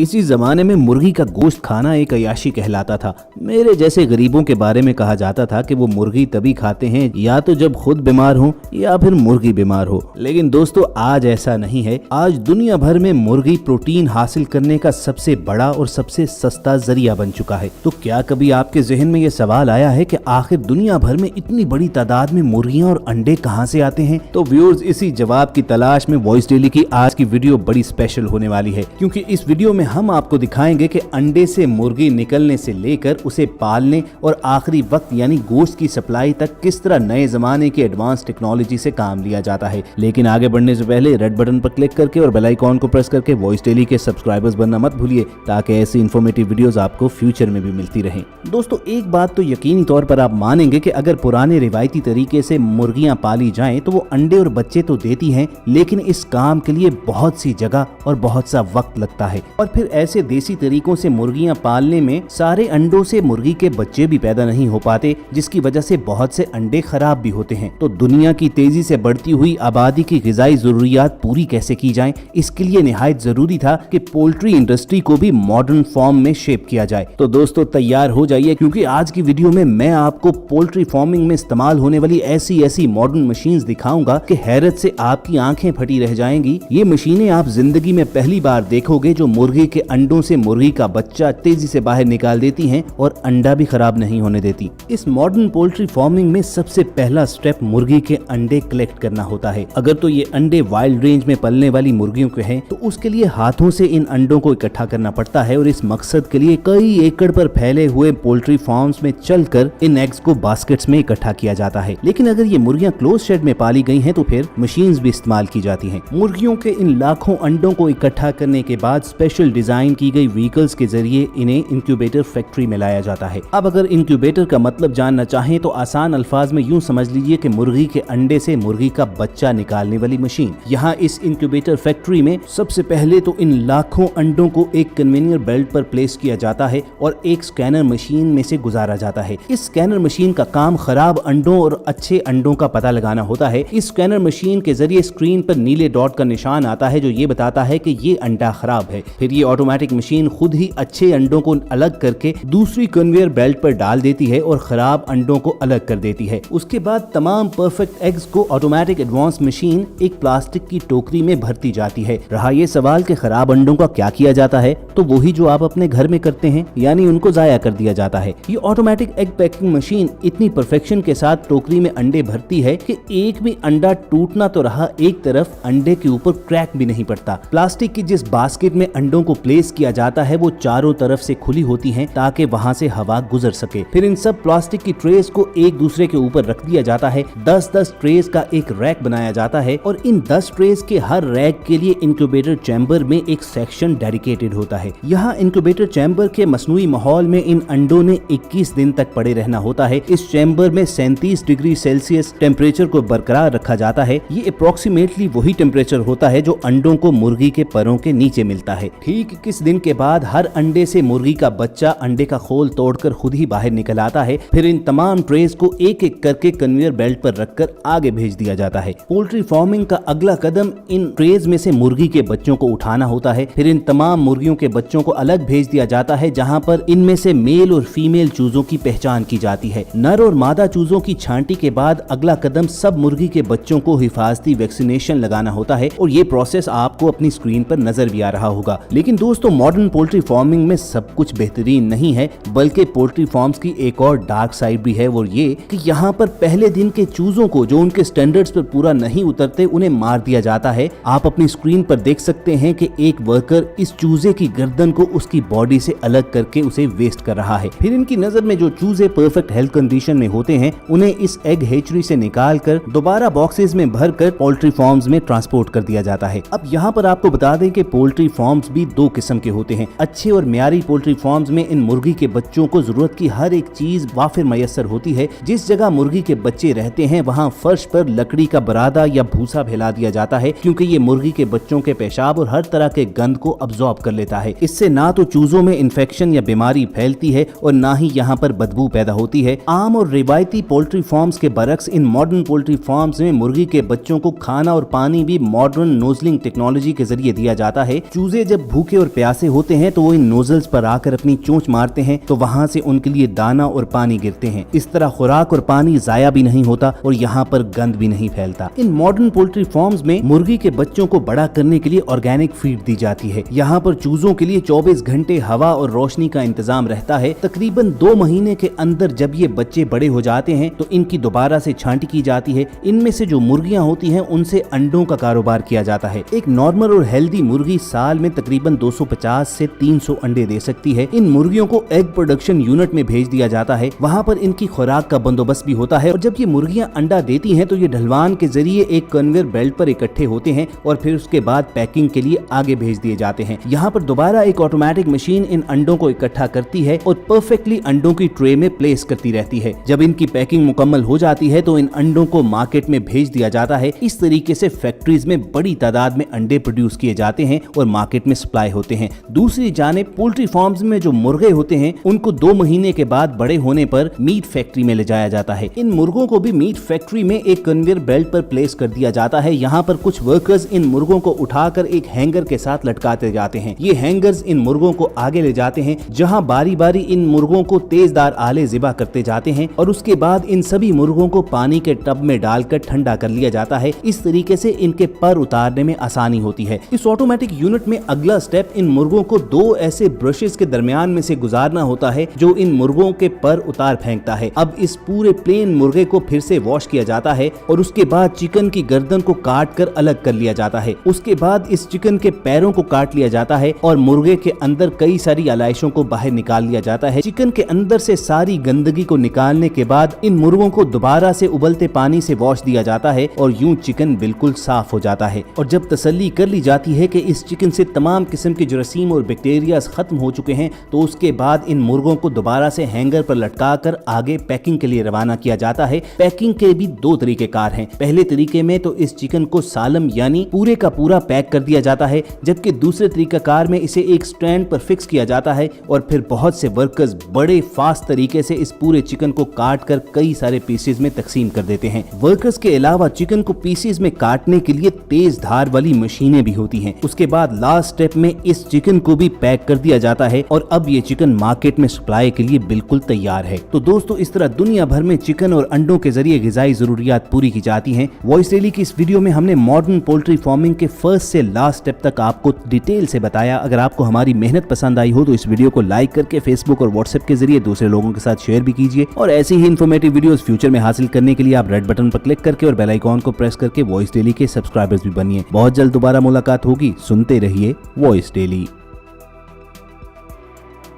किसी जमाने में मुर्गी का गोश्त खाना एक अय्याशी कहलाता था। मेरे जैसे गरीबों के बारे में कहा जाता था कि वो मुर्गी तभी खाते हैं या तो जब खुद बीमार हो या फिर मुर्गी बीमार हो। लेकिन दोस्तों आज ऐसा नहीं है। आज दुनिया भर में मुर्गी प्रोटीन हासिल करने का सबसे बड़ा और सबसे सस्ता जरिया बन चुका है। तो क्या कभी आपके जहन में ये सवाल आया है कि आखिर दुनिया भर में इतनी बड़ी तादाद में मुर्गियां और अंडे कहां से आते हैं? तो व्यूअर्स, इसी जवाब की तलाश में वॉइस डेली की आज की वीडियो बड़ी स्पेशल होने वाली है, क्योंकि इस वीडियो में हम आपको दिखाएंगे कि अंडे से मुर्गी निकलने से लेकर उसे पालने और आखिरी वक्त यानी गोश्त की सप्लाई तक किस तरह नए जमाने की एडवांस टेक्नोलॉजी से काम लिया जाता है। लेकिन आगे बढ़ने से पहले रेड बटन पर क्लिक करके और बेल आइकॉन को प्रेस करके वॉइस डेली के सब्सक्राइबर्स बनना मत भूलिए, ताकि ऐसी इन्फॉर्मेटिव वीडियोस आपको फ्यूचर में भी मिलती रहें। दोस्तों एक बात तो यकीनी तौर पर आप मानेंगे कि अगर पुराने रिवायती तरीके से मुर्गियां पाली जाएं तो वो अंडे और बच्चे तो देती हैं, लेकिन इस काम के लिए बहुत सी जगह और बहुत सा वक्त लगता है। और फिर ऐसे देसी तरीकों से मुर्गियां पालने में सारे अंडों से मुर्गी के बच्चे भी पैदा नहीं हो पाते, जिसकी वजह से बहुत से अंडे खराब भी होते हैं। तो दुनिया की तेजी से बढ़ती हुई आबादी की ग़िज़ाई ज़रूरियात पूरी कैसे की जाएं, इसके लिए निहायत जरूरी था कि पोल्ट्री इंडस्ट्री को भी मॉडर्न फॉर्म में शेप किया जाए। तो दोस्तों तैयार हो जाइए, क्योंकि आज की वीडियो में मैं आपको पोल्ट्री फार्मिंग में इस्तेमाल होने वाली ऐसी मॉडर्न मशीन्स दिखाऊंगा कि हैरत से आपकी आंखें फटी रह जाएंगी। ये मशीनें आप जिंदगी में पहली बार देखोगे, जो मुर्गी के अंडों से मुर्गी का बच्चा तेजी से बाहर निकाल देती हैं और अंडा भी खराब नहीं होने देती। इस मॉडर्न पोल्ट्री फार्मिंग में सबसे पहला स्टेप मुर्गी के अंडे कलेक्ट करना होता है। अगर तो ये अंडे वाइल्ड रेंज में पलने वाली मुर्गियों के हैं तो उसके लिए हाथों से इन अंडों को इकट्ठा करना पड़ता है, और इस मकसद के लिए कई एकड़ पर फैले हुए पोल्ट्री फार्म्स में चलकर इन एग्स को बास्केट्स में इकट्ठा किया जाता है। लेकिन अगर ये मुर्गियां क्लोज शेड में पाली गई हैं तो फिर मशीन्स भी इस्तेमाल की जाती हैं। मुर्गियों के इन लाखों अंडों को इकट्ठा करने के बाद स्पेशल डिजाइन की गई व्हीकल्स के जरिए इन्हें इंक्यूबेटर फैक्ट्री में लाया जाता है। अब अगर इंक्यूबेटर का मतलब जानना चाहें तो आसान अल्फाज में यूं समझ लीजिए कि मुर्गी के अंडे से मुर्गी का बच्चा निकालने वाली मशीन। यहाँ इस इंक्यूबेटर फैक्ट्री में सबसे पहले तो इन लाखों अंडों को एक कन्वेयर बेल्ट पर प्लेस किया जाता है और एक स्कैनर मशीन में से गुजारा जाता है। इस स्कैनर मशीन का काम खराब अंडों और अच्छे अंडों का पता लगाना होता है। इस स्कैनर मशीन के जरिए स्क्रीन पर नीले डॉट का निशान आता है, जो ये बताता है कि ये अंडा खराब है। फिर ये ऑटोमेटिक मशीन खुद ही अच्छे अंडों को अलग करके दूसरी कन्वेयर बेल्ट पर डाल देती है और खराब अंडों को अलग कर देती है। उसके बाद तमाम परफेक्ट एग्स को ऑटोमेटिक एडवांस मशीन एक प्लास्टिक की टोकरी में भरती जाती है। रहा ये सवाल कि खराब अंडों का क्या किया जाता है, तो वही जो आप अपने घर में करते हैं, यानी उनको जाया कर दिया जाता है। ये ऑटोमेटिक एग पैकिंग मशीन इतनी परफेक्शन के साथ टोकरी में अंडे भरती है कि एक भी अंडा टूटना तो रहा, एक तरफ अंडे के ऊपर क्रैक भी नहीं पड़ता। प्लास्टिक की जिस बास्केट में अंडों को प्लेस किया जाता है वो चारों तरफ से खुली होती है ताकि वहां से हवा गुजर सके। फिर इन सब प्लास्टिक की ट्रेस को एक दूसरे के ऊपर रख दिया जाता है। 10-10 ट्रेस का एक रैक बनाया जाता है और इन 10 ट्रेस के हर रैक के लिए इंक्यूबेटर चैम्बर में एक सेक्शन डेडिकेटेड होता है। यहाँ इंक्यूबेटर चैम्बर के मसनूई माहौल में इन अंडों ने 21 दिन तक पड़े रहना होता है। इस चैम्बर में 37 डिग्री सेल्सियस टेम्परेचर को बरकरार रखा जाता है। ये अप्रोक्सीमेटली वही टेम्परेचर होता है जो अंडों को मुर्गी के परों के नीचे मिलता है। ठीक 21 दिन के बाद हर अंडे से मुर्गी का बच्चा अंडे का खोल तोड़कर खुद ही बाहर निकल आता है। फिर इन तमाम ट्रेस को एक एक करके कन्वेयर बेल्ट पर रखकर आगे भेज दिया जाता है। पोल्ट्री फार्मिंग का अगला कदम इन ट्रेज में से मुर्गी के बच्चों को उठाना होता है। फिर इन तमाम मुर्गियों के बच्चों को अलग भेज दिया जाता है, जहां पर इनमें से मेल और फीमेल चूजों की पहचान की जाती है। नर और मादा चूजों की छांटी के बाद अगला कदम सब मुर्गी के बच्चों को हिफाजती वैक्सीनेशन लगाना होता है, और ये प्रोसेस आपको अपनी स्क्रीन पर नजर भी आ रहा होगा। लेकिन दोस्तों मॉडर्न पोल्ट्री फार्मिंग में सब कुछ बेहतरीन नहीं है, बल्कि पोल्ट्री फार्म्स की एक और डार्क साइड भी है, वो ये कि यहाँ पर पहले दिन के चूजों को जो उनके स्टैंडर्ड्स पर पूरा नहीं उतरते उन्हें मार दिया जाता है। आप अपनी स्क्रीन पर देख सकते हैं कि एक वर्कर इस चूजे की गर्दन को उसकी बॉडी से अलग करके उसे वेस्ट कर रहा है। फिर इनकी नजर में जो चूजे परफेक्ट हेल्थ कंडीशन में होते हैं उन्हें इस एग हेचरी से निकाल कर दोबारा बॉक्सेस में भरकर पोल्ट्री फार्म्स में ट्रांसपोर्ट कर दिया जाता है। अब यहाँ पर आपको बता दें कि पोल्ट्री फार्म्स भी दो किस्म के होते हैं। अच्छे और म्यारी पोल्ट्री फार्म्स में इन मुर्गी के बच्चों को जरूरत की हर एक चीज वाफिर मैसर होती है। जिस जगह मुर्गी के बच्चे रहते हैं वहाँ फर्श पर लकड़ी का बरादा या भूसा फैला दिया जाता है, क्योंकि ये मुर्गी के बच्चों के पेशाब और हर तरह के गंद को अब्सॉर्ब कर लेता है। है। इससे ना तो चूजों में इन्फेक्शन या बीमारी फैलती है और ना ही यहाँ पर बदबू पैदा होती है। आम और रिवायती पोल्ट्री फार्म्स के बरक्स इन मॉडर्न पोल्ट्री फार्म्स में मुर्गी के बच्चों को खाना और पानी भी मॉडर्न नोजलिंग टेक्नोलॉजी के जरिए दिया जाता है। चूजे जब भूखे और प्यासे होते हैं तो वो इन नोजल्स पर आकर अपनी चोंच मारते हैं, तो वहाँ से उनके लिए दाना और पानी गिरते हैं। इस तरह खुराक और पानी जाया भी नहीं होता और यहाँ पर गंद भी नहीं फैलता। इन मॉडर्न पोल्ट्री फार्म्स में मुर्गी के बच्चों को बड़ा करने के लिए ऑर्गेनिक फीड दी जाती है। यहाँ पर चूजों के लिए 24 घंटे हवा और रोशनी का इंतजाम रहता है। तकरीबन 2 महीने के अंदर जब ये बच्चे बड़े हो जाते हैं तो इनकी दोबारा से छांटी की जाती है। इनमें से जो मुर्गियां होती हैं उनसे अंडों का कारोबार किया जाता है। एक नॉर्मल और हेल्दी मुर्गी साल में तकरीबन 250 से 300 अंडे दे सकती है। इन मुर्गियों को एग प्रोडक्शन यूनिट में भेज दिया जाता है। वहाँ पर इनकी खुराक का बंदोबस्त भी होता है और जब ये मुर्गियां अंडा देती हैं तो ये ढलवान के जरिए एक कन्वेयर बेल्ट पर इकट्ठे होते हैं और फिर उसके बाद पैकिंग के लिए आगे भेज दिए जाते हैं। यहाँ पर दोबारा एक ऑटोमेटिक मशीन इन अंडों को इकट्ठा करती है और परफेक्टली अंडों की ट्रे में प्लेस करती रहती है। जब इनकी पैकिंग मुकम्मल हो जाती है तो इन अंडों को मार्केट में भेज दिया जाता है। इस तरीके से फैक्ट्रीज में बड़ी तादाद में अंडे प्रोड्यूस किए जाते हैं और मार्केट में सप्लाई होते हैं। दूसरी जानिब पोल्ट्री फार्म्स में जो मुर्गे होते हैं उनको 2 महीने के बाद बड़े होने पर मीट फैक्ट्री में ले जाया जाता है। इन मुर्गों को भी मीट फैक्ट्री में एक कन्वेयर बेल्ट पर प्लेस कर दिया जाता है। यहाँ पर कुछ वर्कर्स इन मुर्गों को उठाकर एक हैंगर के साथ लटकाते जाते हैं। ये हैंगर्स इन मुर्गों को आगे ले जाते हैं जहाँ बारी बारी इन मुर्गों को तेजदार आले ज़िबा करते जाते हैं और उसके बाद इन सभी मुर्गों को पानी के टब में डालकर ठंडा कर लिया जाता है। इस तरीके से इनके पर उतारने में आसानी होती है। इस ऑटोमेटिक यूनिट में अगला स्टेप इन मुर्गों को 2 ऐसे ब्रशेस के दरमियान में से गुजारना होता है जो इन मुर्गों के पर उतार फेंकता है। अब इस पूरे प्लेन मुर्गे को फिर से वॉश किया जाता है और उसके बाद चिकन की गर्दन को काट कर अलग कर लिया जाता है। उसके बाद इस चिकन के पैरों को काट लिया जाता है और मुर्गे के अंदर कई सारी आलाइशों को बाहर निकाल लिया जाता है। चिकन के अंदर से सारी गंदगी को निकालने के बाद इन मुर्गों को दोबारा से उबलते पानी से वॉश दिया जाता है और यूं चिकन बिल्कुल साफ हो जाता है। और जब तसल्ली कर ली जाती है कि इस चिकन से तमाम किस्म के जरासीम और बैक्टीरिया खत्म हो चुके हैं तो उसके बाद इन मुर्गों को दोबारा से हैंगर पर लटका कर आगे पैकिंग के लिए रवाना किया जाता है। पैकिंग के भी 2 तरीकेकार हैं। पहले तरीके में तो इस चिकन को सालम यानी पूरे का पूरा पैक कर दिया जाता है, जबकि दूसरे तरीकाकार में इसे एक स्टैंड पर फिक्स किया जाता है और फिर बहुत से वर्कर्स बड़े फास्ट तरीके से इस पूरे चिकन को काट कर कई सारे पीसेस में तकसीम कर देते हैं। वर्कर्स के अलावा चिकन को पीसेस में काटने के लिए तेज धार वाली मशीनें भी होती हैं। उसके बाद लास्ट स्टेप में इस चिकन को भी पैक कर दिया जाता है और अब ये चिकन मार्केट में सप्लाई के लिए बिल्कुल तैयार है। तो दोस्तों इस तरह दुनिया भर में चिकन और अंडों के जरिए ग़िज़ाई ज़रूरियात पूरी की जाती हैं। वॉइस डेली की इस वीडियो में हमने मॉडर्न पोल्ट्री फार्मिंग के फर्स्ट से लास्ट स्टेप तक आपको डिटेल से बताया। अगर आपको हमारी मेहनत पसंद आई हो तो इस वीडियो को लाइक करके फेसबुक और व्हाट्सएप के जरिए दूसरे लोगों के साथ शेयर भी कीजिए और ऐसी ही इन्फॉर्मेटिव वीडियोस फ्यूचर में हासिल करने के लिए आप रेड बटन पर क्लिक करके और बेल आइकॉन को प्रेस करके वॉइस डेली के सब्सक्राइबर्स भी बनिए। बहुत जल्द दोबारा मुलाकात होगी। सुनते रहिए वॉइस डेली।